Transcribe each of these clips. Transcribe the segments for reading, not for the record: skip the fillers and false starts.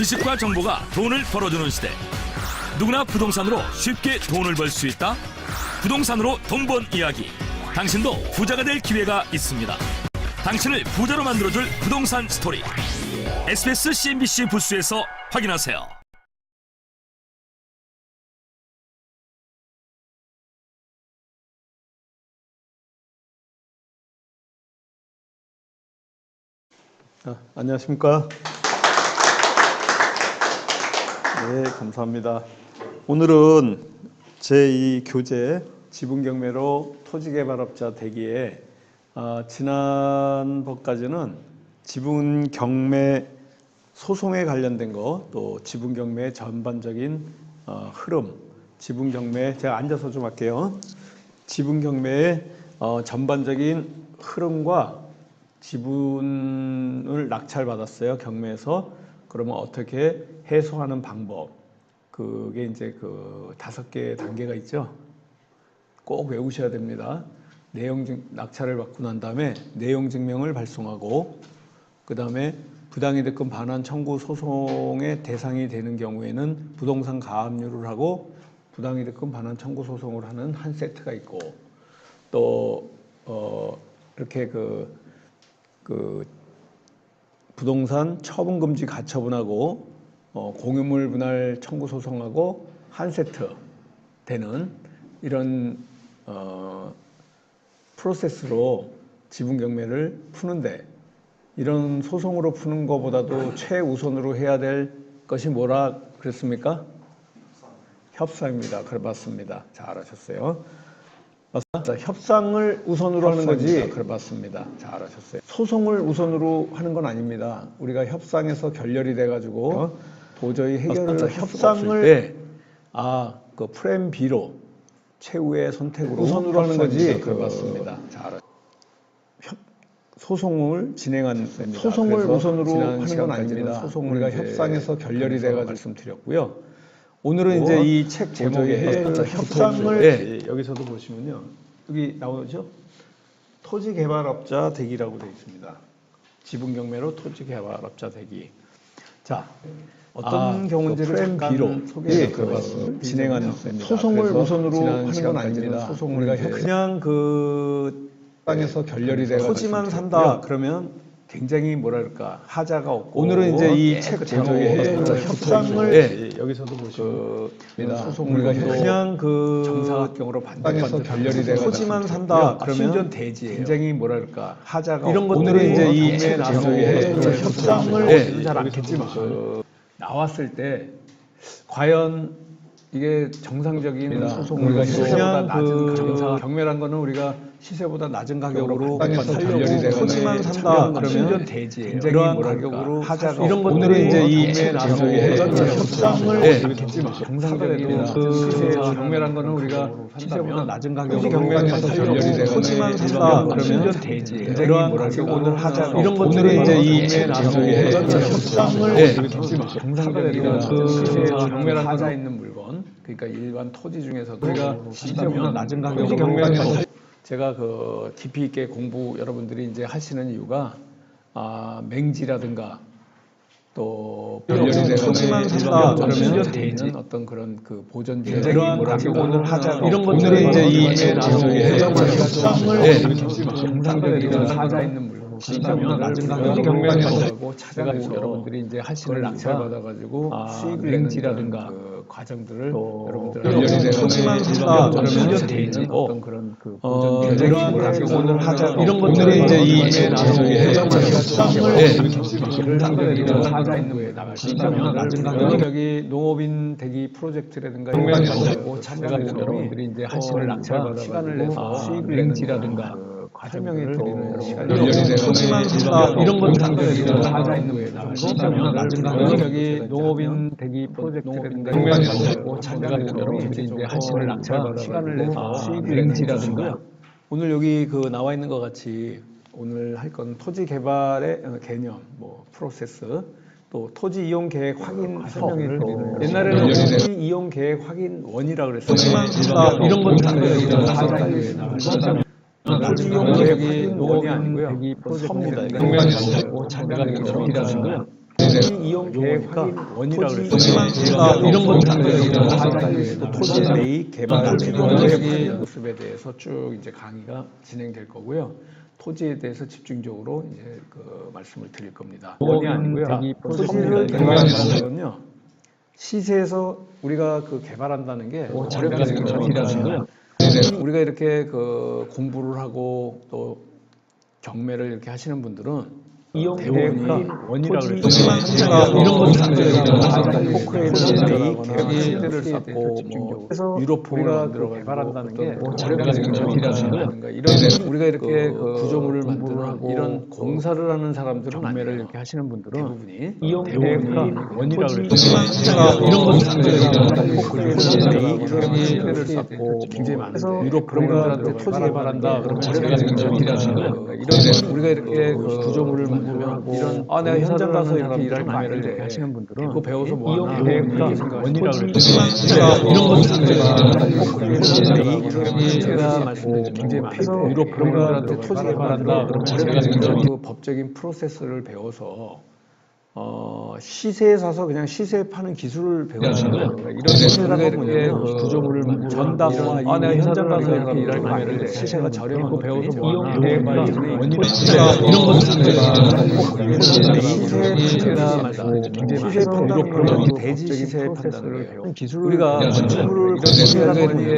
지식과 정보가 돈을 벌어주는 시대. 누구나 부동산으로 쉽게 돈을 벌 수 있다. 부동산으로 돈 번 이야기. 당신도 부자가 될 기회가 있습니다. 당신을 부자로 만들어줄 부동산 스토리. SBS CNBC 부스에서 확인하세요. 안녕하십니까. 네, 감사합니다. 오늘은 제2교재 지분경매로 토지개발업자 대기에 지난번까지는 지분경매 소송에 관련된 거, 또 지분경매 전반적인 흐름, 지분경매 제가 앉아서 좀 할게요. 지분경매의 전반적인 흐름과 지분을 낙찰받았어요, 경매에서. 그러면 어떻게 해소하는 방법, 그게 이제 그 5개의 단계가 있죠. 꼭 외우셔야 됩니다. 낙찰을 받고 난 다음에 내용증명을 발송하고, 그 다음에 부당이득금 반환 청구 소송의 대상이 되는 경우에는 부동산 가압류를 하고 부당이득금 반환 청구 소송을 하는 한 세트가 있고, 또 이렇게 그 부동산 처분금지 가처분하고 공유물 분할 청구 소송하고 한 세트 되는 이런 프로세스로 지분경매를 푸는데, 이런 소송으로 푸는 것보다도 최우선으로 해야 될 것이 뭐라 그랬습니까? 협상입니다. 그래 맞습니다. 잘하셨어요. 협상을 우선으로 하는 거지. 그래 맞습니다. 잘하셨어요. 소송을 우선으로 하는 건 아닙니다. 우리가 협상에서 결렬이 돼가지고 도저히 해결을 협상을 때 그 프레임 B로 최후의 선택으로 우선으로 하는 거지. 그래 맞습니다. 소송을 진행하는 겁니다. 소송을 우선으로 하는 건 아닙니다. 소송을 우리가 협상에서 결렬이 돼가지고 말씀드렸고요. 오늘은 이제 이 책 제목에 협상을 여기서도 보시면요, 여기 나오죠? 토지개발업자 대기라고 되어 있습니다. 지분경매로 토지개발업자 대기. 자, 어떤 경우인지를 잠깐 소개해 드리고 진행하는 겁니다. 소송을 우선으로 하는 건 아닙니다. 소송을 우리가 그냥 그 땅에서 결렬이 돼서 토지만 산다 그러면 굉장히 뭐랄까 하자가 없고, 오늘은 이제 이 책 제목에 협상을 여기서도 보시면 소송을 우리가 그냥 그 정사각형으로 반대에서 결렬이 돼서 토지만 산다 그러면 대지예요. 굉장히 뭐랄까 하자가 이런 것들이 오늘은 이제 이 책 제목에 협상을 잘 않겠지만 나왔을 때 과연 이게 정상적인 소송, 우리가 시세보다 낮은 정상 경매란 거는 우리가 시세보다 낮은 가격으로 살려고 토지만 산다 그러면 대지예요. 이러한 가격으로 하자가 이런 것들이 오늘은 이제 이 제목에 협상을 정상적인 시세 경매란 거는 우리가 시세보다 낮은 가격으로 경매에서 살려고 토지만 산다 그러면 대지예요. 이러한 가격으로 오늘 하자가 이런 것들이 이제 이 제목에 협상을 정상적인 시세 경매란 하자 있는 물건, 그러니까 일반 토지 중에서도 우리가 시세보다 낮은 가격으로 경매에서 제가 그 깊이 있게 공부 여러분들이 이제 하시는 이유가 맹지라든가 또 토지만 산다 그러면 되는 어떤 그런 그 보존지 이런 가격을 하자 이런 것들이 이제 이 제목에 협상을 정상적인 하자 있는 물건 시세보다 낮은 가격으로 경매하고 찾아가지고 여러분들이 이제 하시는 낙찰 받아가지고 수익을 맹지라든가 그 과정들을 여러분들 토지만 산다 그러면 되는 어떤 그런 그 보존지 이런 가격을 하자 이런 것들이 이제 이 제목에 협상을 정상적인 하자 있는 거에 나갈 시세보다 낮은 가격 여기 농업인 대기 프로젝트라든가 이런 거 찾아가지고 여러분들이 이제 하시는 낙찰 시간을 내서 수익을 맹지라든가 설명해 드리는 시간이 토지만 산다 이런 건 상관없이 하자 있는 거에 나가고 시세보다 낮은 가격 여기 농업인 대기 프로젝트라든가 이런 거 찾아가지고 여러분들이 이제 하시는 낙찰 시간을 내서 수익을 맹지라든가 오늘 여기 그 나와 있는 것 같이 오늘 할 건 토지 개발의 개념, 뭐 프로세스, 또 토지 이용 계획 확인 설명해 드리는 옛날에는 토지 이용 계획 확인 원이라고 그랬어요. 토지만 산다 이런 건 상관없이 하자 있는 거에 나가고 토지 이용 계획이 농업이 아니고요. 섭니다. 경매하고 참가하는 여러분이라든가 이용 계획과 원이라고 그랬어요. 이런 건 토지 내의 개발 계획의 모습에 대해서 쭉 이제 강의가 진행될 거고요. 토지에 대해서 집중적으로 이제 그 말씀을 드릴 겁니다. 원이 아니고요. 토지를 개발한다는 건요. 시세에서 우리가 그 개발한다는 게 어렵거든요. 우리가 이렇게 그 공부를 하고 또 경매를 이렇게 하시는 분들은 이용 대부분이 원이라고 토지 그랬어요. 이런 건 토지를 쌓고 뭐 유로폼을 만들어 개발한다는 게 어렵거든요. 이런 우리가 이렇게 그 구조물을 만드는 이런 공사를 하는 사람들은 경매를 이렇게 하시는 분들은 대부분이 이용 계획과 원이라고 그랬어요. 이런 건 토지를 토지를 쌓고 굉장히 많은데 유로폼을 토지 개발한다 그러면 이런 우리가 이렇게 그 구조물을 만들면 이런 내가 현장 가서 이렇게 일할 거 아닌데 하시는 분들은 그거 배워서 뭐 이용 하나 계획과 원이라고 그랬어요. 이런 건 토지를 제가 말씀드린 굉장히 많은데 유로폼들한테 토지 개발한다 그러면 이런 그 법적인 프로세스를 배워서 시세에 사서 그냥 시세에 파는 기술을 배우는 거예요. 이런 우리가 이렇게 구조물을 만든 전담화 내가 현장 가서 이렇게 일할 거 아닌데 시세가 저렴한 거 배워서 뭐 이용 하나 계획과 원이라고 이런 건 제가 말씀드린 굉장히 시세 판단으로 대지 시세 판단을 배워 우리가 건축물을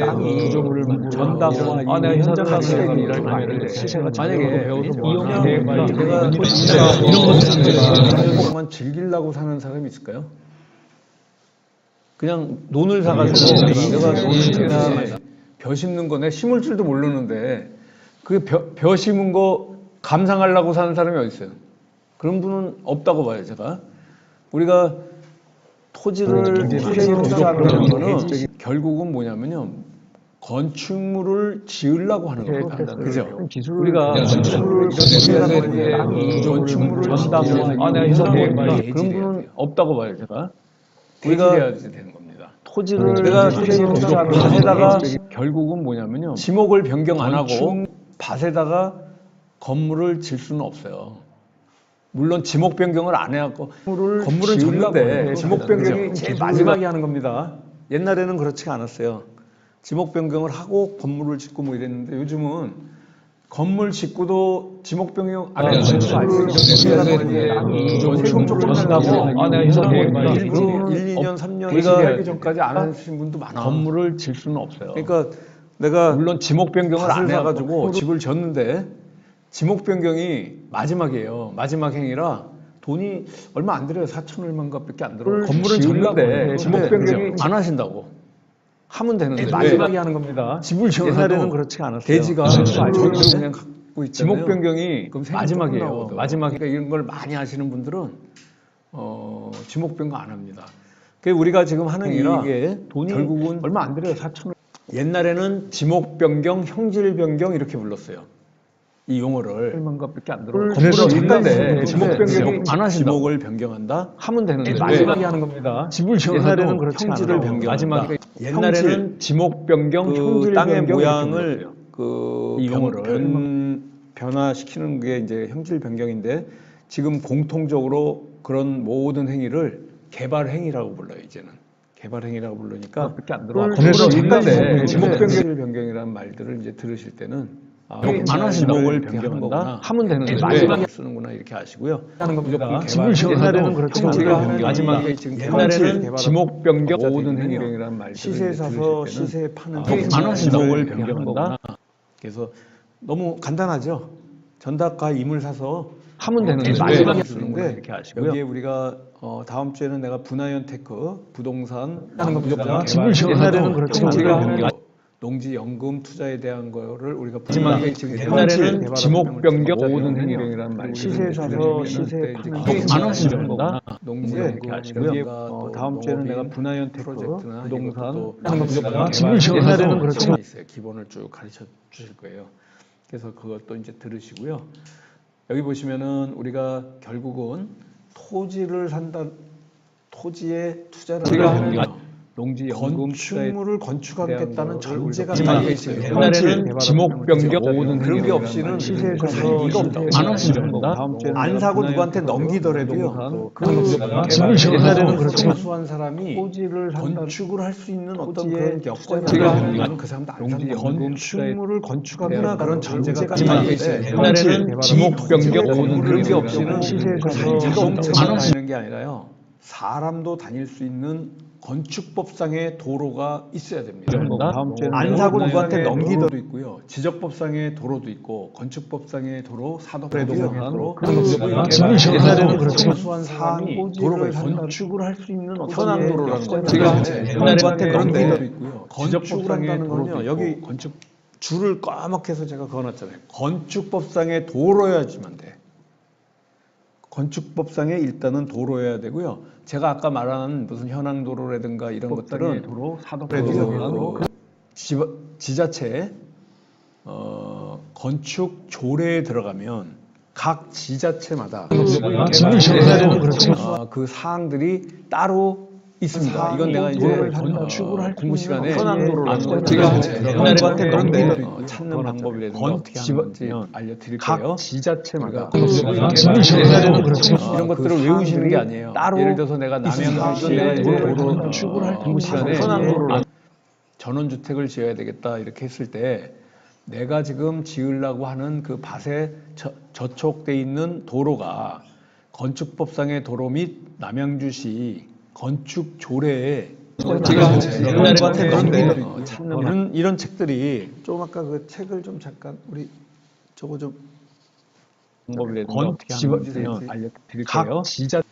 땅이 구조물을 만든 전담화 내가 현장 가서 이렇게 일할 거 아닌데 시세가 만약에 배워서 뭐 하나 내가 이런 건 만 즐기려고 사는 사람이 있을까요? 그냥 논을 사가지고 내가 논을 벼 심는 거 내 심을 줄도 모르는데 그 벼 심은 거 감상하려고 사는 사람이 어디 있어요? 그런 분은 없다고 봐요, 제가. 우리가 토지를 투자하는 거는 결국은 뭐냐면요. 건축물을 지으려고 하는 겁니다. 그죠? 우리가 건축물을 전담화 그런 분은 없다고 봐요, 제가. 우리가 되는 겁니다. 토지를 내가 밭에다가 결국은 뭐냐면요. 지목을 변경 안 하고 밭에다가 건물을 질 수는 없어요. 물론 지목 변경을 안 해갖고 건물을 짓는데 지목 변경이 제일 마지막에 하는 겁니다. 옛날에는 그렇지가 않았어요. 지목 변경을 하고 건물을 짓고 뭐 이랬는데 요즘은 건물 짓고도 지목 변경 안 해요. 세금 조금 내려고 내가 해서 1, 2년, 3년 하기 전까지 안 하신 분도 많아. 건물을 질 수는 없어요. 그러니까 내가 물론 지목 변경을 안 해가지고 집을 졌는데 지목 변경이 마지막이에요. 마지막 행위라 돈이 얼마 안 들어요. 4천 얼마인가밖에 안 들어요. 건물을 짓는데 지목 변경이 안 하신다고. 하면 되는데 마지막에 하는 겁니다. 집을 지어도 옛날에는 그렇지가 않았어요. 대지가 저희도 그냥 갖고 있잖아요. 지목 변경이 마지막이에요. 마지막에 그러니까 이런 걸 많이 하시는 분들은 지목 변경 안 합니다. 그 우리가 지금 하는 이게 돈이 결국은 얼마 안 들어요. 4천 원. 옛날에는 지목 변경, 형질 변경 이렇게 불렀어요. 이 용어를 얼마밖에 안 들어요. 건물을 짓는데 지목 변경이 안 하신다. 지목을 변경한다 하면 되는데 마지막에 하는 겁니다. 집을 지어도 옛날에는 그렇지 형질을 변경 마지막에 옛날에는 지목 변경, 형질 땅의 모양을 그 이 용어를 변화시키는 게 이제 형질 변경인데 지금 공통적으로 그런 모든 행위를 개발 행위라고 불러요. 이제는 개발 행위라고 부르니까 그렇게 안 들어와. 건물을 짓는데 지목 변경이라는 말들을 이제 들으실 때는 안 하신다고 지목을 변경한다 하면 되는데 마지막에 쓰는구나 이렇게 아시고요. 하는 겁니다. 집을 옛날에는 그렇죠. 마지막에 지금 옛날에는 지목 변경 모든 행위라는 말들 시세 사서 시세 파는 안 하신다고 변경한다. 그래서 너무 간단하죠. 전답과 임을 사서 하면 되는데 마지막에 쓰는데 이렇게 아시고요. 여기에 우리가 다음 주에는 내가 분하연 테크 부동산 하는 겁니다. 집을 옛날에는 그렇죠. 농지연금 투자에 대한 거를 우리가 마지막에 지금 옛날에는 지목 변경 모든 행위라는 말 시세 사서 시세 파는 안 하시는 거구나. 농지연금 아시고요. 다음 주에는 내가 분하연 프로젝트나 부동산 집을 옛날에는 그렇죠. 기본을 쭉 가르쳐 주실 거예요. 그래서 그것도 이제 들으시고요. 여기 보시면은 우리가 결국은 토지를 산다, 토지에 투자를 하는 건축물을 건축하겠다는 전제가 우리가 담겨 있어요. 옛날에는 지목 변경 그런 게 없이는 시세에서 이거 안 없습니다. 안 사고 누구한테 넘기더라도요. 옛날에는 그렇죠. 소수한 사람이 건축을 할 수 있는 어떤 그런 여건이 제가 아니면 그 사람도 안 산다. 건축물을 건축하거나 그런 전제가 있지만 담겨 있어요. 옛날에는 지목 변경 그런 게 없이는 시세에서 자동차가 다니는 게 아니라요. 사람도 다닐 수 있는 건축법상의 도로가 있어야 됩니다. 안 사고 누구한테 넘기더라도 있고요. 지적법상의 도로도 있고 건축법상의 도로, 사도법상의 도로. 옛날에는 그렇죠. 소수한 사람이 도로가 건축을 할 수 있는 현황 도로라는 건 제가 누구한테 그런데 넘기더라도 있고요. 건축법상의 도로는요. 여기 줄을 까맣게 해서 제가 그어놨잖아요. 건축법상의 도로여야지만 돼. 건축법상에 일단은 도로여야 되고요. 제가 아까 말한 무슨 현황도로라든가 이런 것들은 도로, 지자체 건축 조례에 들어가면 각 지자체마다 옛날에는 그렇죠. 그 사항들이 따로 있습니다. 이건 내가 이제 건축을 할 공부 시간에 현황도로라는 걸 제가 옛날에는 그런데 찾는 방법이라든가 어떻게 하는지 알려드릴게요. 각 지자체마다 옛날에는 그렇죠. 이런 것들을 외우시는 게 아니에요. 따로 예를 들어서 내가 남양주시에 건축을 할 공부 시간에 현황도로 전원주택을 지어야 되겠다 이렇게 했을 때 내가 지금 지으려고 하는 그 밭에 저촉돼 있는 도로가 건축법상의 도로 및 남양주시 건축 조례에 제가 옛날에 그런데 찾는 이런 책들이 좀 아까 그 책을 좀 잠깐 우리 저거 좀 방법이라든가 어떻게 하는지 알려드릴게요. 각 지자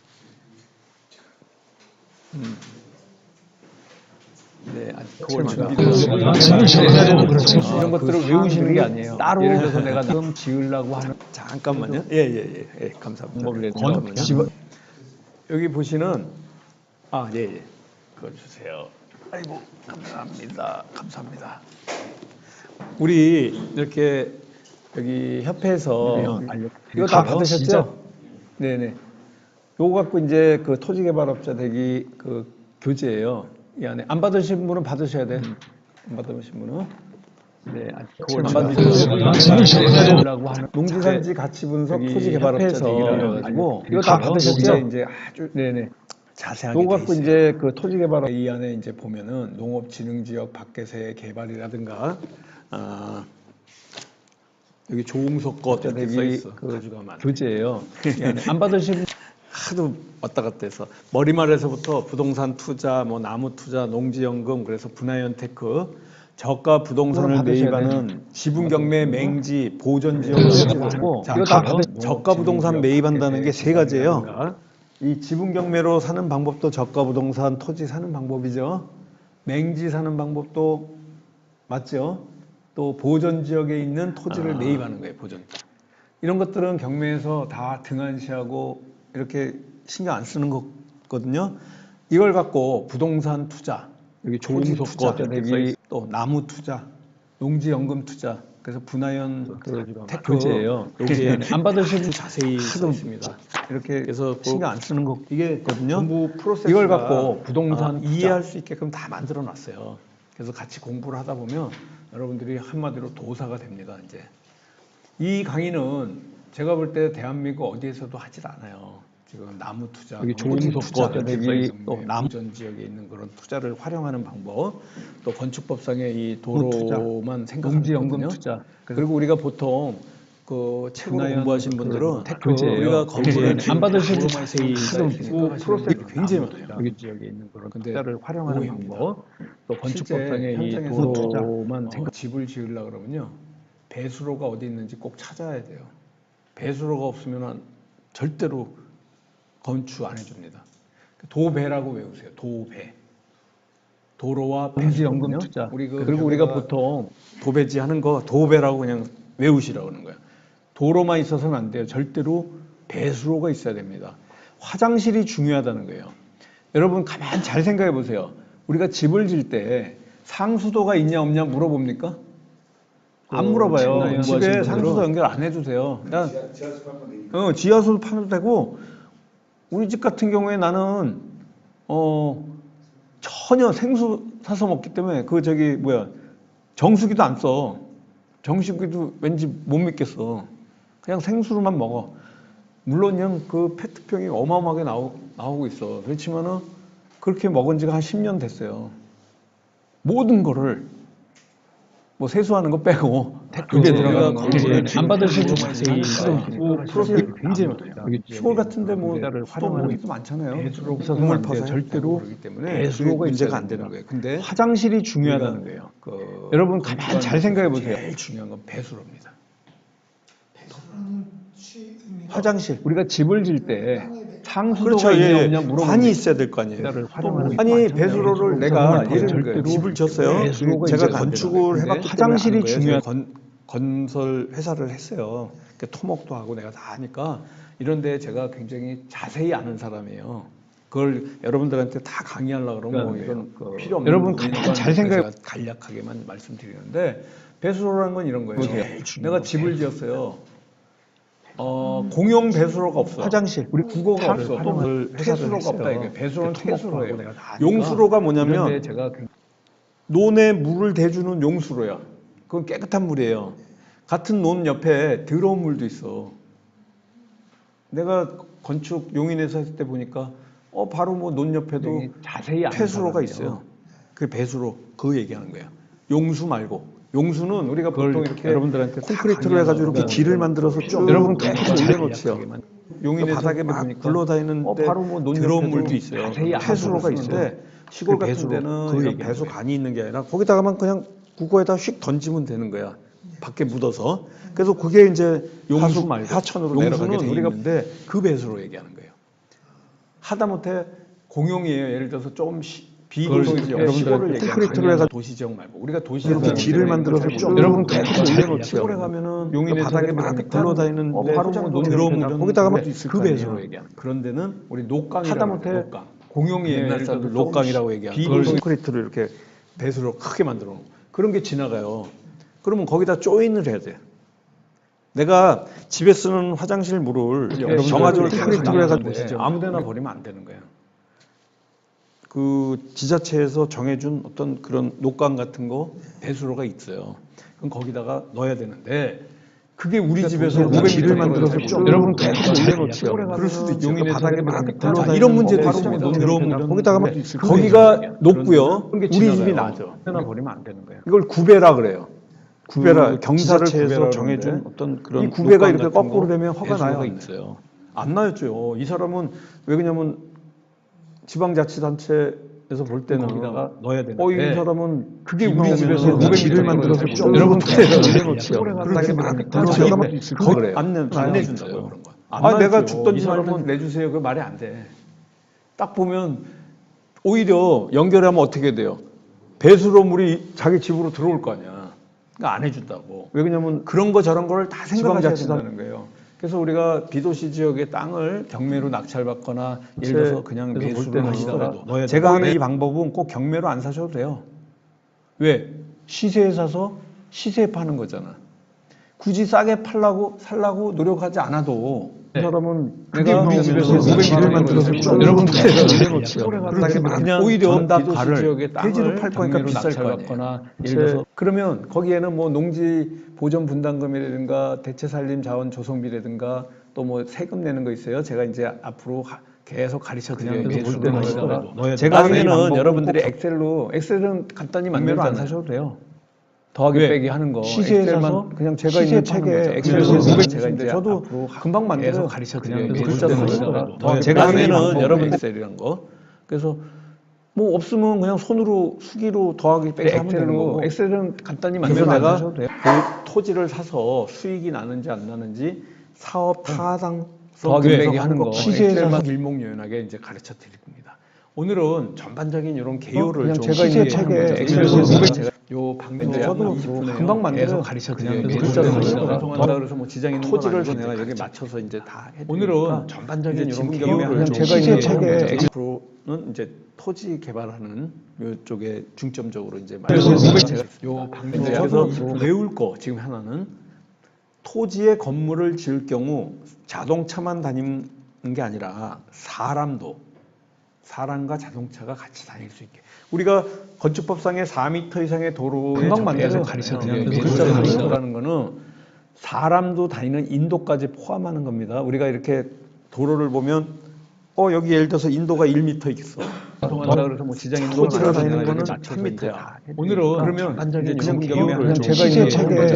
네, 그걸 옛날에는 그렇죠. 이런 것들을 외우시는 게 아니에요. 따로 예를 들어서 내가 지금 지으려고 하는 잠깐만요. 예, 감사합니다. 잠깐만요. 여기 보시는 예. 그걸 주세요. 아이고 감사합니다. 우리 이렇게 여기 협회에서 이거 다 받으셨죠? 네네. 요거 갖고 이제 그 토지개발업자 되기 그 교재예요. 이 안에 안 받으신 분은 받으셔야 돼. 안 받으신 분은 그걸 안 받으시는 농지산지 가치 분석 토지개발업자 되기라고 가지고 이거 다 받으셨죠? 이제 아주 네네. 자세하게 요거 갖고 이제 그 토지개발 이 안에 이제 보면은 농업진흥지역 밖에서의 개발이라든가 여기 조홍석 거 되기 그 교재예요. 안 받으신 하도 왔다 갔다 해서 머리말에서부터 부동산 투자, 뭐 나무 투자, 농지연금 그래서 분화연테크 저가 부동산을 매입하는 지분 경매 맹지 보전 지역을 하고 저가 부동산 매입한다는 게 세 가지예요. 이 지분 경매로 사는 방법도 저가 부동산 토지 사는 방법이죠. 맹지 사는 방법도 맞죠. 또 보전 지역에 있는 토지를 매입하는 거예요. 보전. 이런 것들은 경매에서 다 등한시하고 이렇게 신경 안 쓰는 거거든요. 이걸 갖고 부동산 투자, 여기 조홍석 투자, 또 나무 투자, 농지연금 투자, 그래서 분화연 테크제예요. 여기에 안 받으시면 자세히 써 있습니다. 이렇게 그래서 신경 안 쓰는 거 이게거든요. 전부 프로세스 이걸 갖고 부동산 이해할 수 있게끔 다 만들어 놨어요. 그래서 같이 공부를 하다 보면 여러분들이 한마디로 도사가 됩니다. 이제 이 강의는 제가 볼 때 대한민국 어디에서도 하질 않아요. 지금 나무 투자, 여기 조홍석 또 남전 지역에 있는 그런 투자를 활용하는 방법, 또 건축법상의 이 도로만 생각하는 투자. 그리고 우리가 보통 그 책으로 공부하신 분들은 우리가 거기에 안 받으시는 자세히 프로세스 굉장히 많아요. 여기 지역에 있는 그런 투자를 활용하는 방법, 또 건축법상의 이 현장에서 도로만 집을 지으려고 그러면요 배수로가 어디 있는지 꼭 찾아야 돼요. 배수로가 없으면 절대로 건축 안 해줍니다. 도배라고 외우세요. 도배. 도로와 농지연금 투자. 그리고 우리가 보통 도배지 하는 거 도배라고 그냥 외우시라고 하는 거예요. 도로만 있어서는 안 돼요. 절대로 배수로가 있어야 됩니다. 화장실이 중요하다는 거예요. 여러분 가만 잘 생각해 보세요. 우리가 집을 질 때 상수도가 있냐 없냐 물어봅니까? 안 물어봐요. 집에 상수도 연결 안 해주세요. 지하수 파면 되고 우리 집 같은 경우에 나는 전혀 생수 사서 먹기 때문에 그 저기 뭐야 정수기도 안 써. 정수기도 왠지 못 믿겠어. 그냥 생수로만 먹어. 물론 그냥 그 페트병이 어마어마하게 나오고 있어. 그렇지만은 그렇게 먹은 지가 한 10년 됐어요. 모든 거를 뭐 세수하는 거 빼고 입에 들어가는 거 안 받으실 줄 자세히 프로필 굉장히 많아요. 시골 같은데 뭐 우리나라를 수도 활용하는 많잖아요. 배수로 국물 구성하는데 퍼서 절대로 그러기 때문에 배수로가 문제가 있어야 안 되는 됩니다. 거예요. 근데 화장실이 중요하다는 거예요. 여러분 가만히 잘 생각해 보세요. 제일 중요한 건 배수로입니다. 화장실. 우리가 집을 질 때 상수도가 그렇죠. 있냐 예. 없냐 물어보는 관이 있어야 될 거 아니에요. 우리나라를 활용하는 아니 배수로를 내가 예를 들면 절대로 집을 지었어요. 배수로가 제가 있어야 건축을 됩니다. 해봤기 때문에 화장실이 아는 거예요. 중요한- 제가 건설 회사를 했어요. 그러니까 토목도 하고 내가 다 하니까 이런데 제가 굉장히 자세히 아는 사람이에요. 그걸 여러분들한테 다 강의하려고 그러면 뭐 이건 필요 없는 여러분 부분이니까 잘 생각해- 제가 간략하게만 말씀드리는데 배수로라는 건 이런 거예요. 내가 집을 지었어요. 공용 배수로가 없어. 화장실. 우리 국어가 없어. 활용을 퇴수로가 없다 했어요. 이게. 배수로는 토목도 퇴수로예요. 하고 내가 다 하니까. 용수로가 그런데 뭐냐면 제가 논에 물을 대주는 용수로야. 그건 깨끗한 물이에요. 같은 논 옆에 더러운 물도 있어. 내가 건축 용인에서 했을 때 보니까 바로 뭐 논 옆에도 자세히 아는 퇴수로가 사람이에요. 있어요. 그 배수로 그 얘기하는 거예요. 용수 말고 용수는 우리가 보통 이렇게 여러분들한테 콘크리트로 해가지고 이렇게 길을 만들어서 쭉 여러분 올려놓지요. 용인에서 바닥에 막 보니까 굴러다니는데 바로 뭐 논 더러운 옆에도 물도 있어요. 자세히 아는 퇴수로가 사람이 있는데 시골 그 같은 배수로, 데는 그 이런 얘기하는 배수 거예요. 관이 있는 게 아니라 거기다가만 그냥 국어에다 휙 던지면 되는 거야. 밖에 묻어서. 그래서 그게 이제 용수 말고. 하천으로 내려가게 돼 있는데 그 배수로 얘기하는 거예요. 하다못해 공용이에요. 예를 들어서 조금 비도시죠. 여러분들 콘크리트로 해가 도시 지역 말고 우리가 도시에 이렇게 길을 만들어서 쭉 여러분 올려놓죠. 시골에 가면은 용인에서 바닥에 막 굴러다니는데 바로 뭐 논 더러운 옆에다 물이 거기다가 있는데 있을 그 거 아니에요. 배수로 얘기하는 거예요. 그런 데는 우리 녹강이라고 하다못해 해요. 녹강. 공용이에요. 옛날 옛날 사람들 사람들 녹강이라고 얘기하는 그걸 콘크리트로 이렇게 배수로 크게 만들어 놓은 그런 게 지나가요. 그러면 거기다 조인을 해야 돼. 내가 집에 쓰는 화장실 물을 정화조를 콘크리트로 해가지고 아무데나 버리면 안 되는 거예요. 그 지자체에서 정해준 어떤 그런 녹강 같은 거 배수로가 있어요. 그럼 거기다가 넣어야 되는데 그게 우리 집에서 500m를 만들어서 쭉 여러분 올려놓지요. 그럴 수도 있죠. 용인에서 바닥에 막 굴러다니는 이런 문제도 바로 있습니다. 논 더러운 옆에다 물 거기다가 거기다가 있을 거기가 거예요. 높고요. 그런 게 우리 집이 지나가요. 낮아. 하나 버리면 안 되는 거예요. 이걸 구배라 그래요. 구배라 경사를 지자체에서 구배라 정해준 그러는데 어떤 그런 이 구배가 이렇게 녹강 같은 거꾸로 거, 되면 허가 배수로가 나요. 있어요. 안 나였죠. 이 사람은 왜 그러냐면 지방자치단체에서 볼 때는 거기다가 넣어야 되는데 이 사람은 그게 우리 집에서 500m를 만들어서 쭉 여러분 올려놓지요. 그렇게 그렇게 그렇죠. 거기 안 내준다고요 그런 거. 내가 죽던 사람은 내주세요. 그 말이 안 돼. 딱 보면 오히려 연결하면 어떻게 돼요? 배수로 물이 자기 집으로 들어올 거 아니야. 그러니까 안 해준다고. 왜 그러냐면 그런 거 저런 거를 다 생각하셔야 된다는 거예요. 그래서 우리가 비도시 지역의 땅을 경매로 낙찰받거나 예를 들어서 그냥 매수를 하시더라도 제가 하는 이 방법은 꼭 경매로 안 사셔도 돼요. 왜? 시세에 사서 시세에 파는 거잖아. 굳이 싸게 살라고 노력하지 않아도 이 사람은 내가 우리 집에서 500m를 만들어서 여러분 올려놓지요. 그냥 오히려 비도시 지역의 폐지로 팔 거니까 비쌀 거 아니에요. 예를 들어서 그러면 거기에는 뭐 농지 보전 분담금이라든가 대체살림 자원 조성비라든가 또 뭐 세금 내는 거 있어요. 제가 이제 앞으로 계속 가르쳐 드려요. 제가 하면은 여러분들이 엑셀은 간단히 만들면 안 사셔도 돼요. 더하기 빼기 하는 거 엑셀만 그냥 제가 있는 책에 엑셀에서 제가 이제 저도 금방 만들어서 가르쳐 드려요. 제가 하면은 여러분들 엑셀이란 거. 그래서 뭐 없으면 그냥 손으로 수기로 더하기 빼기 하면 되는 거고 엑셀은 간단히 만들면 내가 그 토지를 사서 수익이 나는지 안 나는지 사업 타당 더하기 빼기 하는 거 엑셀만 일목요연하게 이제 가르쳐 드릴 겁니다. 오늘은 전반적인 이런 개요를 그냥 좀 제가 있는 책에 엑셀에서 요 방법을 저도 금방 만들어서 가르쳐 그냥 드려요. 글자로 방송한다 그래서 뭐 지장 있는 토지를 건 내가 여기 맞춰서 이제 다 해. 오늘은 전반적인 이제 이런 지금 개요를 그냥 좀 제가 있는 시행하는 책에 앞으로는 이제 토지 개발하는 이쪽에 중점적으로 이제 그래서 요 방법에서 외울 거 지금 하나는 토지에 건물을 지을 경우 자동차만 다니는 게 아니라 사람도 사람과 자동차가 같이 다닐 수 있게. 우리가 건축법상의 4m 이상의 도로에 금방 만들어서 가리잖아요. 그냥 도로자를 도로를 가리라는 거는 사람도 다니는 인도까지 포함하는 겁니다. 우리가 이렇게 도로를 보면 여기 예를 들어서 인도가 1m 있어. 통한다 그래서 뭐 지장 인도가 토지가 다니는 많아지잖아요. 거는 낮춰서 3m야. 오늘은 그러면 이제 그냥 기호를 그냥 제가 시세책에 이제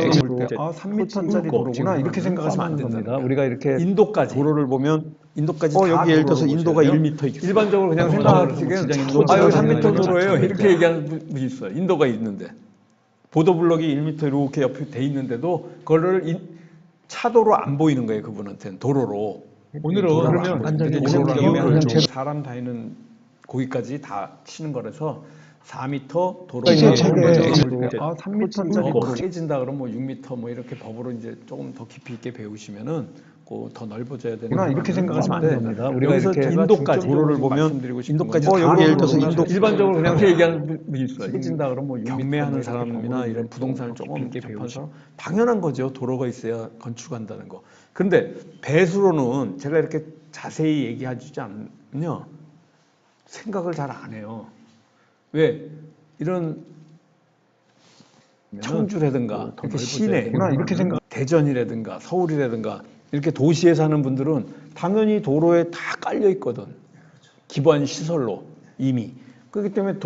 3m짜리 도로구나 이렇게 생각하시면 안 됩니다. 우리가 이렇게 인도까지 도로를 보면 인도까지 여기 예를 들어서 인도가 1m 있어. 일반적으로 그냥 생각하시기엔 여기 3m 낮춰서 도로예요. 낮춰서 이렇게 얘기하는 분이 있어요. 인도가 있는데 보도블럭이 1m 이렇게 옆에 돼 있는데도 그거를 차도로 안 보이는 거예요. 그분한테는 도로로. 오늘은 그러면 완전히 도로를 그냥 그냥 사람 다니는 거기까지 다 치는 거라서 4m 도로 이제 3m짜리 있고. 깨진다 그러면 뭐 6m 뭐 이렇게 법으로 이제 조금 더 깊이 있게 배우시면은 더 넓어져야 되는 이렇게 생각하시면 안 됩니다. 우리가 여기서 이렇게 인도까지 도로를 보면 말씀드리고 싶은 인도까지 건 여기 예를 들어서 인도 일반적으로 그냥 얘기하는 분이 있어요. 깨진다 그러면 뭐 경매하는 사람이나 이런 부동산을 조금 접해서 당연한 거죠. 도로가 있어야 건축한다는 거. 그런데 배수로는 제가 이렇게 자세히 얘기해 주지 않으면 생각을 잘 안 해요. 왜? 이런 청주라든가 이렇게 시내, 이렇게 생각. 대전이라든가 서울이라든가 이렇게 도시에 사는 분들은 당연히 도로에 다 깔려 있거든. 기반 시설로 이미. 그렇기 때문에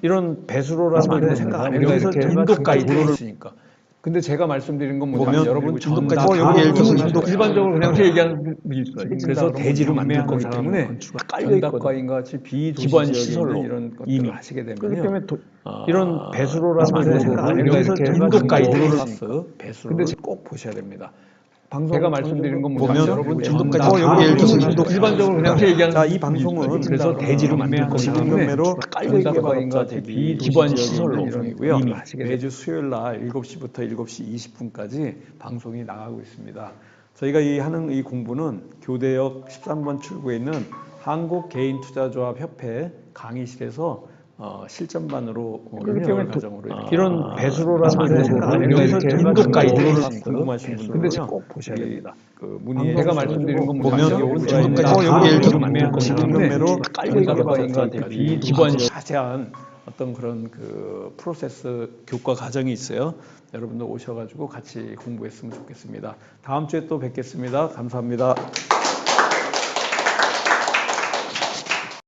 이런 배수로라는 걸 생각 안 해요. 여기서 인도까지 도로를 있으니까. 근데 제가 말씀드린 건 뭐냐면 여러분 인도까지 여기 예를 들어서 일반적으로 그냥 얘기하는 분이 있어요. 그래서 대지로 만들 거기 때문에 깔려 있거든. 같이 기반 시설로 이런 것들을 하시게 되면 그렇기 때문에 이런 배수로라는 걸 생각 안 해요. 여기서 인도까지 도로를 배수로 근데 꼭 보셔야 됩니다. 제가 말씀드린 건 보면 여러분 인도까지 여기 예를 들어서 일반적으로 그냥 얘기하는 이 방송은 그래서 대지로 만들 거기 때문에 깔려 있거든요. 기반 시설로 이고요. 매주 수요일 날 7시부터 7시 20분까지 방송이 나가고 있습니다. 저희가 하는 이 공부는 교대역 13번 출구에 있는 한국개인투자조합협회 강의실에서 실전반으로 운영을 과정으로 이런 배수로라는 걸 생각 안 해요. 여기서 인도까지 도로를 궁금하신 분들은 꼭 보셔야 됩니다. 문의해 제가 주셔가지고 말씀드린 건 보면 여기 예를 들어서 지분경매로 깔려 있거든요. 기본 자세한 어떤 그런 프로세스 교과 과정이 있어요. 여러분들 오셔가지고 같이 공부했으면 좋겠습니다. 다음 주에 또 뵙겠습니다. 감사합니다.